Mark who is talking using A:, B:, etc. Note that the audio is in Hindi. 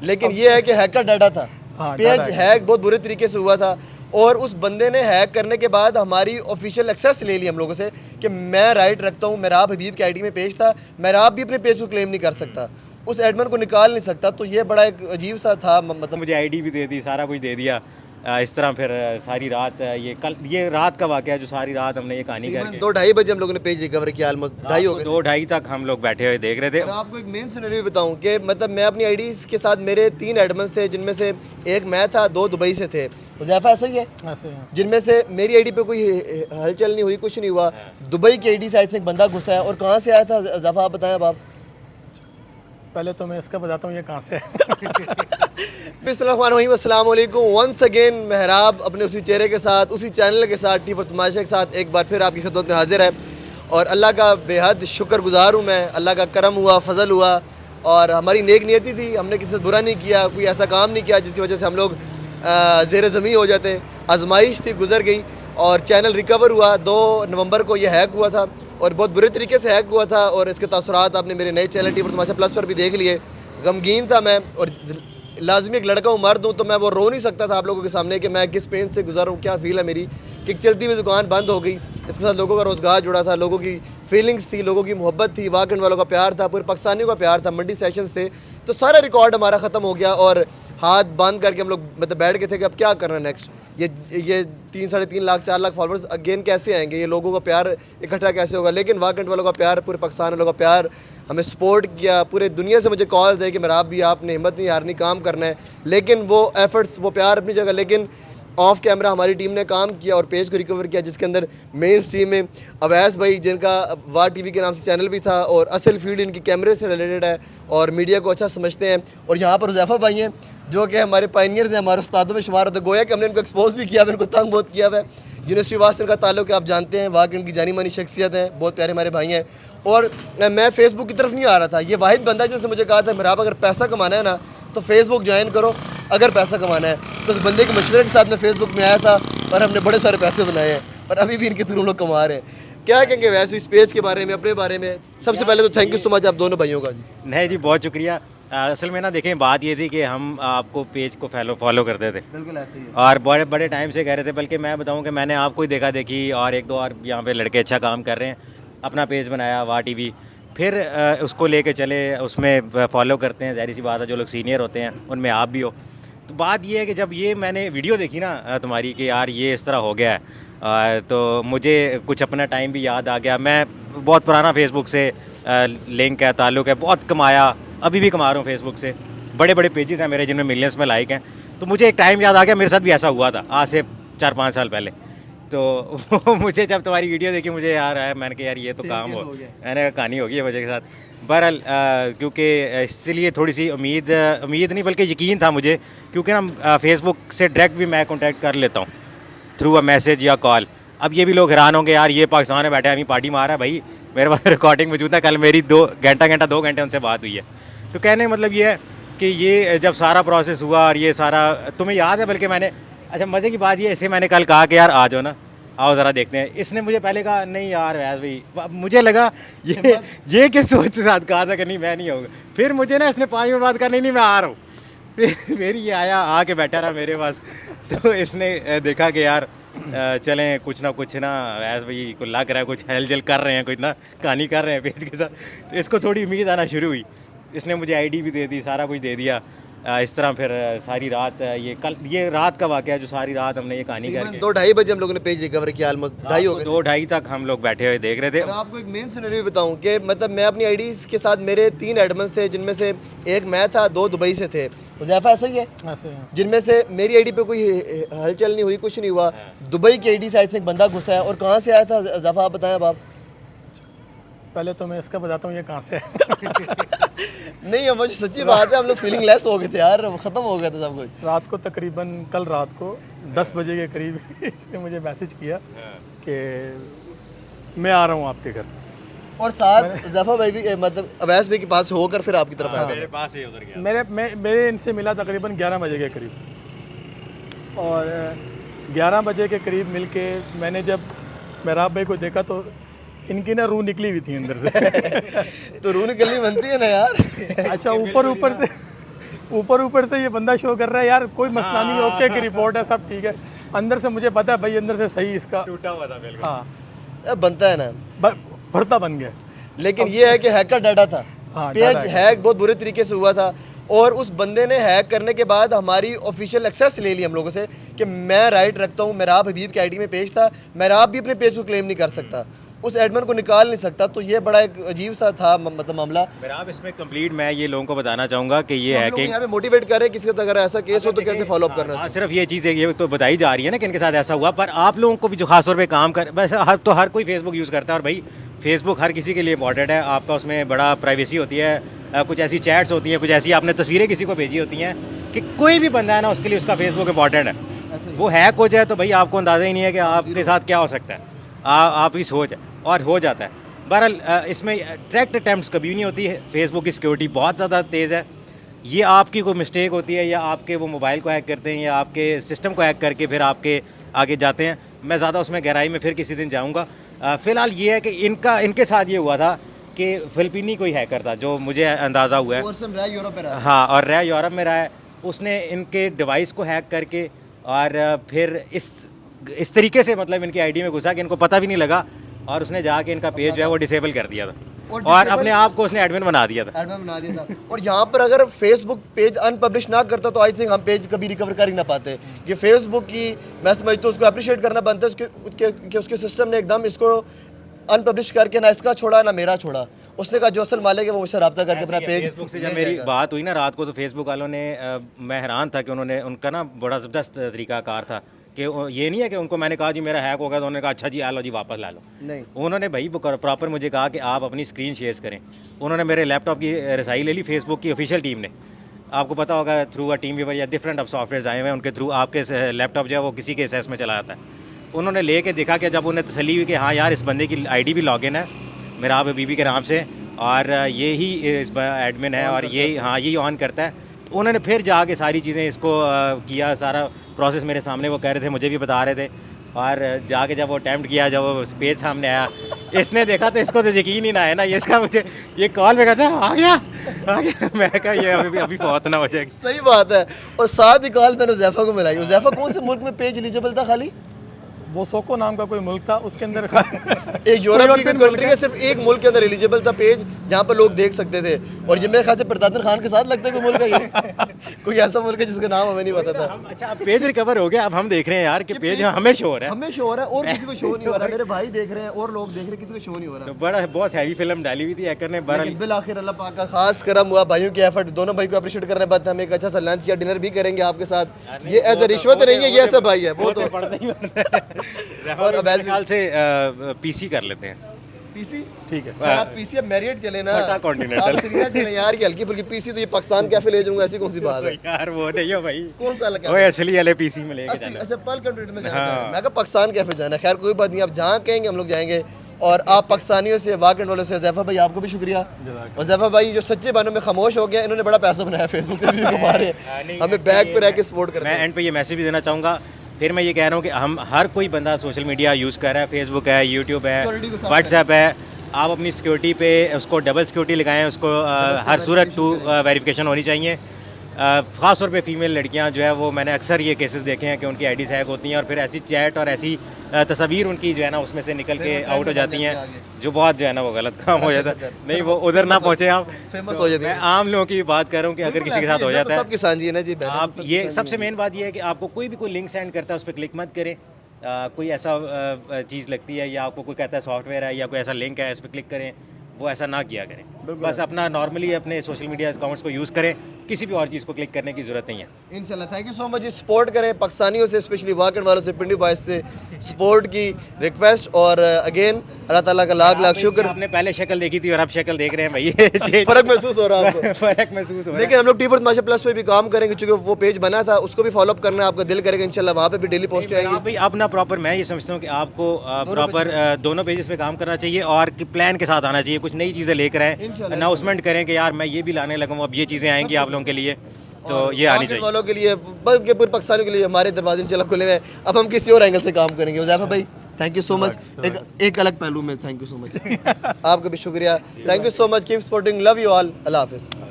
A: लेकिन ये है कि हैक का डाटा था।
B: हाँ,
A: पेज
B: डाटा
A: हैक बहुत बुरे तरीके से हुआ था और उस बंदे ने हैक करने के बाद हमारी ऑफिशियल एक्सेस ले ली हम लोगों से कि मैं राइट रखता हूँ, मेराब हबीब की आईडी में पेज था, मेराब भी अपने पेज को क्लेम नहीं कर सकता, उस एडमिन को निकाल नहीं सकता। तो ये बड़ा एक अजीब सा था, मतलब
C: मुझे आईडी भी दे दी, सारा कुछ दे दिया। इस तरह फिर सारी रात ये रात का वाक़या है जो सारी रात हमने ये कहानी करके
A: 2-2:30 बजे हम लोगों ने पेज रिकवर किया, ऑलमोस्ट 2:30 हो गए।
C: 2-2:30 तक हम लोग बैठे हुए देख रहे थे।
A: और आपको एक मेन सिनेरियो बताऊं कि मतलब मैं अपनी आईडीज़ के साथ मेरे 3 एडमिन थे, जिनमें से एक मैं था, 2 दुबई से थे। हुज़ैफ़ा ऐसा ही है,
B: ऐसे हैं।
A: जिनमें से मेरी आईडी पे कोई हलचल नहीं हुई, कुछ नहीं हुआ। दुबई की आईडी से आई थिंक बंदा घुसा है। और कहाँ से आया था हुज़ैफ़ा, आप बताएं। अब आप
B: पहले तो मैं इसका बताता हूँ ये कहाँ से है।
A: बिस्मिल्लाहिर्रहमानिर्रहीम, अस्सलाम वालेकुम। वंस अगेन मेहराब अपने उसी चेहरे के साथ, उसी चैनल के साथ, टी फॉर तमाशा के साथ एक बार फिर आपकी खिदमत में हाजिर है। और अल्लाह का बेहद शुक्रगुजार हूँ मैं। अल्लाह का करम हुआ, फजल हुआ और हमारी नेक नियति थी। हमने किसी से बुरा नहीं किया, कोई ऐसा काम नहीं किया जिसकी वजह से हम लोग ज़ेर ज़मीं हो जाते। आजमाइश थी, गुजर गई और चैनल रिकवर हुआ। 2 नवंबर को यह हैक हुआ था और बहुत बुरे तरीके से हैक हुआ था और इसके तासुरात आपने मेरे नए channel T for Tamasha plus पर भी देख लिए। गमगीन था मैं और लाजमी एक लड़का हूँ, मर्द हूँ, तो मैं वो रो नहीं सकता था आप लोगों के सामने कि मैं किस पेन से गुजर हूँ, क्या फ़ील है मेरी कि एक चलती हुई दुकान बंद हो गई। इसके साथ लोगों का रोज़गार जुड़ा था, लोगों की फीलिंग्स थी, लोगों की मोहब्बत थी, वाकई वालों का प्यार था, पूरे पाकिस्तानियों का प्यार था, मंडी सेशंस थे। तो सारा रिकॉर्ड हमारा ख़त्म हो गया और हाथ बंद करके हम लोग मतलब बैठ गए थे कि अब क्या करना नेक्स्ट। ये 3-3.5 लाख 4 लाख फॉलोअर्स अगेन कैसे आएंगे, ये लोगों का प्यार इकट्ठा कैसे होगा। लेकिन वाकई वालों का प्यार, पूरे पाकिस्तान वालों का प्यार हमें सपोर्ट किया। पूरे दुनिया से मुझे कॉल्स है कि मेरा आप भी, आपने हिम्मत नहीं हारनी, काम करना है। लेकिन वो एफर्ट्स, वो प्यार अपनी जगह, लेकिन ऑफ कैमरा हमारी टीम ने काम किया और पेज को रिकवर किया, जिसके अंदर मेन स्ट्रीम में अवैस भाई, जिनका वार टीवी के नाम से चैनल भी था और असल फील्ड इनकी कैमरे से रिलेटेड है और मीडिया को अच्छा समझते हैं। और यहाँ पर हुज़ैफ़ा भाई हैं जो कि हमारे पायनियर्स हैं, हमारे उस्तादों में शुमार होते। गोया कि हमने इनको एक्सपोज भी किया, इनको तंग बहुत किया हुआ है। यूनिवर्सिटी वास्ते का ताल्लुक है, आप जानते हैं, वहाँ की उनकी जानी मानी शख्सियत हैं, बहुत प्यारे हमारे भाई हैं। और मैं फेसबुक की तरफ नहीं आ रहा था। ये वाहिद बंदा है जिसने मुझे कहा था मेरा अगर पैसा कमाना है ना तो फेसबुक ज्वाइन करो, अगर पैसा कमाना है। तो उस बंदे के मशवरे के साथ मैं फेसबुक में आया था और हमने बड़े सारे पैसे बनाए हैं और अभी भी इनके थ्रू हम लोग कमा रहे हैं। क्या कहेंगे वैसे इस पेज के बारे में, अपने बारे में? सबसे पहले तो थैंक यू सो मच आप दोनों भाइयों का जी।
C: नहीं जी, बहुत शुक्रिया। असल में ना देखें, बात ये थी कि हम आपको पेज को फॉलो करते थे
A: बिल्कुल ऐसे ही है।
C: और बड़े बड़े टाइम से कह रहे थे। बल्कि मैं बताऊं कि मैंने आपको ही देखा देखी और 1-2 और यहाँ पे लड़के अच्छा काम कर रहे हैं, अपना पेज बनाया वाह टीवी, फिर उसको लेके चले, उसमें फॉलो करते हैं। ज़ाहिर सी बात है, जो लोग सीनियर होते हैं उनमें आप भी हो। तो बात ये है कि जब ये मैंने वीडियो देखी ना तुम्हारी कि यार ये इस तरह हो गया है, तो मुझे कुछ अपना टाइम भी याद आ गया। मैं बहुत पुराना फेसबुक से लिंक है, ताल्लुक़ है, बहुत कमाया, अभी भी कमा रहा हूँ फेसबुक से। बड़े बड़े पेजेस हैं मेरे जिनमें मिलियंस में लाइक हैं। तो मुझे एक टाइम याद आ गया, मेरे साथ भी ऐसा हुआ था आज से 4-5 साल पहले। तो मुझे जब तुम्हारी वीडियो देखी मुझे यार आया, मैंने कहा यार ये तो काम हो, मैंने कहानी होगी है वजह के साथ। बहरहाल क्योंकि इसलिए थोड़ी सी उम्मीद नहीं बल्कि यकीन था मुझे, क्योंकि ना फेसबुक से डायरेक्ट भी मैं कॉन्टैक्ट कर लेता हूँ थ्रू अ मैसेज या कॉल। अब ये भी लोग हैरान होंगे यार ये पाकिस्तान में बैठे अभी पार्टी मार रहा है। भाई मेरे पास रिकॉर्डिंग मौजूद है, कल मेरी 2 घंटे उनसे बात हुई है। तो कहने का मतलब ये है कि ये जब सारा प्रोसेस हुआ और ये सारा तुम्हें याद है, बल्कि मैंने, अच्छा मज़े की बात ये, इसे मैंने कल कहा कि यार आ जाओ ना, आओ ज़रा देखते हैं। इसने मुझे पहले कहा नहीं यार वैस भाई, मुझे लगा ये किस सोच के साथ कहा था कि नहीं मैं नहीं आऊँगा। फिर मुझे ना इसने 5 मिनट बाद कहा नहीं मैं आ रहा हूँ। फिर ये आया, आके बैठा रहा मेरे पास। तो इसने देखा कि यार चलें कुछ ना वैस भाई को लग रहा है कुछ हेल कर रहे हैं, कुछ ना कहानी कर रहे हैं पेज के साथ। तो इसको थोड़ी उम्मीद आना शुरू हुई। इसने मुझे आईडी भी दे दी, सारा कुछ दे दिया। इस तरह फिर सारी रात ये रात का वाक़या है जो सारी रात हमने ये कहानी करके
A: 2-2:30 बजे हम लोगों ने पेज रिकवर किया, ऑलमोस्ट 2:30 हो गए।
C: 2-2:30 तक हम लोग बैठे हुए देख रहे थे।
A: और आपको एक मेन सिनेरियो बताऊं कि मतलब मैं अपनी आईडीज़ के साथ मेरे 3 एडमिन थे, जिनमें से एक मैं था, 2 दुबई से थे। हुज़ैफ़ा ऐसा ही है,
B: ऐसे हैं।
A: जिनमें से मेरी आईडी पे कोई हलचल नहीं हुई, कुछ नहीं हुआ। दुबई की आईडी से आई थिंक बंदा घुसा है। और कहाँ से आया था हुज़ैफ़ा, आप बताएं। अब आप
B: पहले तो मैं इसका बताता हूँ ये कहाँ से है।
A: नहीं, मुझे सच्ची बात है, हम लोग फीलिंग लेस हो गए थे यार, ख़त्म हो गया था सब कुछ।
B: रात को तकरीबन कल रात को 10 बजे के करीब इसने मुझे मैसेज किया कि मैं आ रहा हूँ आपके घर।
A: और साथ ज़फ़ा भाई भी मतलब अवैस भाई के पास होकर फिर आपकी तरफ आया था।
C: मेरे पास ही उधर गया।
B: मेरे इनसे मिला तकरीबन 11 बजे के करीब। और 11 बजे के करीब मिलके मैंने जब मेहराब भाई को देखा तो इनकी ना रूह निकली हुई थी अंदर से।
A: तो रूह निकलनी बनती है ना यार।
B: अच्छा ऊपर ऊपर ऊपर से ये बंदा शो कर रहा है यार कोई मसला नहीं, ओके की रिपोर्ट है, सब ठीक है। अंदर से मुझे पता है भाई अंदर से सही इसका
C: टूटा हुआ था बिल्कुल।
B: हाँ
A: बनता है ना,
B: भरता बन गया।
A: लेकिन ये है कि हैकर डाटा था,
B: हाँ,
A: पेज
B: डाटा
A: हैक बहुत बुरे तरीके से हुआ था और उस बंदे ने हैक करने के बाद हमारी ऑफिशियल एक्सेस ले ली हम लोगों से कि मैं राइट रखता हूँ, मेराब हबीब के आईडी में पेज था, मेराब भी अपने पेज को क्लेम नहीं कर सकता, उस एडमिन को निकाल नहीं सकता। तो ये बड़ा एक अजीब सा था मतलब मामला।
C: मेरा आप इसमें कंप्लीट मैं ये लोगों को बताना चाहूँगा कि ये
A: हम
C: है
A: लोग
C: कि
A: यहाँ पे मोटिवेट कर रहे हैं किसी का अगर ऐसा केस हो तो कैसे फॉलो अप करना है।
C: हाँ, सिर्फ ये चीज़ ये तो बताई जा रही है ना कि इनके साथ ऐसा हुआ, पर आप लोगों को भी जो खास तौर पे काम कर बस तो हर कोई फेसबुक यूज़ करता है और भाई फेसबुक हर किसी के लिए इंपॉर्टेंट है। आपका उसमें बड़ा प्राइवेसी होती है, कुछ ऐसी चैट्स होती हैं, कुछ ऐसी आपने तस्वीरें किसी को भेजी होती हैं कि कोई भी बंदा है ना उसके लिए उसका फेसबुक इंपॉर्टेंट है। वो हैक हो जाए तो भाई आपको अंदाज़ा ही नहीं है कि आपके साथ क्या हो सकता है, आप ही सोच और हो जाता है। बहरहाल इसमें ट्रैक्ट अटैम्प्ट्स कभी नहीं होती है। फेसबुक की सिक्योरिटी बहुत ज़्यादा तेज़ है। ये आपकी कोई मिस्टेक होती है या आपके वो मोबाइल को हैक करते हैं या आपके सिस्टम को हैक करके फिर आपके आगे जाते हैं। मैं ज़्यादा उसमें गहराई में फिर किसी दिन जाऊँगा। फ़िलहाल ये है कि इनके साथ ये हुआ था कि फ़िलिपीनी कोई हैकर था जो मुझे अंदाज़ा हुआ है। हाँ, और रहा यूरोप में रहा है। उसने इनके डिवाइस को हैक करके और फिर इस तरीके से मतलब इनकी आईडी में घुसा कि इनको पता भी नहीं लगा और उसने जाके इनका पेज जो है वो डिसेबल कर दिया था और अपने आप को उसने एडमिन बना दिया था।
A: और यहाँ पर अगर फेसबुक पेज अनपब्लिश ना करता तो आई थिंक हम पेज कभी रिकवर कर ही ना पाते। ये फेसबुक की मैं समझता हूँ उसको अप्रिशिएट करना बनता है कि उसके सिस्टम ने एकदम इसको अनपब्लिश करके ना इसका छोड़ा ना मेरा छोड़ा। उसने कहा जो असल मालिक है वो मुझसे रब्ता करके अपना पेज।
C: फेसबुक से जब मेरी बात हुई ना रात को तो फेसबुक वालों ने मैं हैरान था कि उनका ना बड़ा ज़बरदस्त तरीकाकार था कि ये नहीं है कि उनको मैंने कहा जी मेरा हैक हो गया तो उन्होंने कहा अच्छा जी आ लो जी वापस ला लो।
A: नहीं,
C: उन्होंने भाई प्रॉपर मुझे कहा कि आप अपनी स्क्रीन शेयर करें। उन्होंने मेरे लैपटॉप की रसाई ले ली फेसबुक की ऑफिशियल टीम ने। आपको पता होगा थ्रू अ टीम व्यूवर या डिफरेंट अब सॉफ्टवेयर आए हुए हैं उनके थ्रू आपके लैपटॉप जो है वो किसी के एसेस में चला जाता है। उन्होंने लेके देखा कि जब उन्हें तसल्ली हुई कि हाँ यार इस बंदे की आईडी भी लॉगिन है मेराब बीबी के नाम से और ये ही इस एडमिन है और यही ऑन करता है, तो उन्होंने फिर जाके सारी चीज़ें इसको किया। सारा प्रोसेस मेरे सामने वो कह रहे थे, मुझे भी बता रहे थे। और जाके जब वो अटैम्प्ट किया, जब वो पेज सामने आया, इसने देखा तो इसको तो यकीन ही ना आया ना। ये इसका मुझे ये कॉल पे कहता है आ गया मैं कहा ये अभी बहुत ना हो जाएगी।
A: सही बात है। और साथ ही कॉल मैंने उज़ैफ़ा को मिलाई। उज़ैफ़ा कौन से मुल्क में पेज एलिजिबल था? खाली
B: वो सोको नाम का कोई मुल्क था उसके अंदर
A: एक यूरोप की कंट्री है, सिर्फ एक मुल्क के अंदर एलिजिबल था पेज जहाँ पर लोग देख सकते थे। और ये मेरे ख्याल से परतादर खान के साथ लगता है कोई मुल्क है ये कोई ऐसा मुल्क है जिसका नाम हमें नहीं पता था।
C: अच्छा अब पेज रिकवर हो गया, अब हम देख रहे हैं यार कि पेज हमें शो हो रहा है,
A: हमें शो हो रहा है और किसी को शो नहीं हो रहा। मेरे भाई देख रहे हैं और लोग देख रहे हैं, किसी को शो नहीं हो रहा।
C: तो बड़ा बहुत हैवी फिल्म डाली हुई थी हैकर ने।
A: बिल आखिर अल्लाह पाक का खास करम हुआ, भाइयों की एफर्ट, दोनों भाई को अप्रिशिएट करने बाद हम एक अच्छा सा लंच या डिनर भी करेंगे आपके साथ। ये एज ए रिश्वत नहीं है, ये ऐसा भाई है वो तो
C: पड़ता ही पड़ता है। और ख्याल से पीसी कर लेते हैं।
A: पीसी
B: ठीक है
A: सर, आप पीसी अब मैरियट चले ना,
C: फटा कॉन्टिनेंटल।
A: आप सीरिया चले यार, ये हल्की फुल्की पीसी तो ये पाकिस्तान कैफे ले जाऊंगा, ऐसी कौन सी बात है
C: यार? वो नहीं है भाई,
A: कौन सा लगा
C: वो असली वाले पीसी में लेके जाना।
A: अच्छा पल कंट्रीट में जाना
C: हाँ।
A: है। मैं कहा पाकिस्तान कैफे जाना है। खैर कोई बात नहीं, आप जहाँ कहेंगे हम लोग जाएंगे। और आप पाकिस्तानियों से वाकई वालों से उज़ैफ़ा भाई आपको भी शुक्रिया। उज़ैफ़ा भाई जो सच्चे बानों में खामोश हो गया, इन्होंने बड़ा पैसा बनाया फेसबुक से भी कमा रहे हैं, हमें बैक पे रह के सपोर्ट कर।
C: मैं एंड पे ये मैसेज भी देना चाहूँगा, फिर मैं ये कह रहा हूँ कि हम हर कोई बंदा सोशल मीडिया यूज़ कर रहा है, फेसबुक है, यूट्यूब है, व्हाट्सएप है। आप अपनी सिक्योरिटी पे उसको डबल सिक्योरिटी लगाएं, उसको हर सूरत टू वेरिफिकेशन होनी चाहिए। ख़ास तौर पे फीमेल लड़कियां जो है वो मैंने अक्सर ये केसेस देखे हैं कि उनकी आईडीज़ हैक होती हैं और फिर ऐसी चैट और ऐसी तस्वीर उनकी जो है ना उसमें से निकल के आउट हो जाती हैं जो बहुत जो है ना वो गलत काम हो जाता है। नहीं वो उधर ना पहुँचे आप,
A: फेमस हो जाते
C: मैं आम लोगों की बात कर रहा हूँ कि अगर किसी के साथ हो जाता है
A: सब किसान जी है ना जी।
C: आप ये सबसे मेन बात ये है कि आपको कोई भी कोई लिंक सेंड करता है उस पर क्लिक मत करें। कोई ऐसा चीज़ लगती है या आपको कोई कहता है सॉफ्टवेयर है या कोई ऐसा लिंक है इस पर क्लिक करें, वो ऐसा ना किया करें। बस अपना नॉर्मली अपने सोशल मीडिया अकाउंट्स को यूज़ करें, किसी भी और चीज़ को क्लिक करने की ज़रूरत नहीं है।
A: इंशाल्लाह thank you so much. Support करें पाकिस्तानियों से, स्पेशली वाकई वालों से, पिंडी बॉयज से सपोर्ट की रिक्वेस्ट। और अगेन अल्लाह ताला का लाख लाख शुक्र।
C: आपने पहले शक्ल देखी थी और अब शक्ल देख रहे हैं भाई
A: फ़र्क महसूस हो रहा है आपको?
C: फ़र्क महसूस हो रहा है।
A: लेकिन हम लोग टी4 तमाशा प्लस पे भी काम करेंगे, क्योंकि वो पेज बना था, उसको भी फॉलो अप करना है, आपका दिल करेगा इंशाल्लाह वहाँ पे भी डेली पोस्ट आएंगी।
C: भाई अपना प्रॉपर मैं ये समझता हूँ कि आपको प्रॉपर दोनों पेजेस पे काम करना चाहिए और प्लान के साथ आना चाहिए। कुछ नई चीज़ें लेकर आए, अनाउंसमेंट करें कि यार मैं ये भी लाने लगा हूँ, अब ये चीज़ें आएंगी आप लोगों के लिए, तो ये आनी चाहिए
A: वालों के लिए, बल्कि पूरे पाकिस्तानियों के लिए हमारे दरवाजे इंशाल्लाह खुले हुए हैं। अब हम किसी और एंगल से काम करेंगे। उज़ैफ़ा भाई थैंक यू सो मच, एक अलग पहलू में थैंक यू सो मच। आपका भी शुक्रिया, thank you so much, keep supporting, love you all, अल्लाह हाफिज़।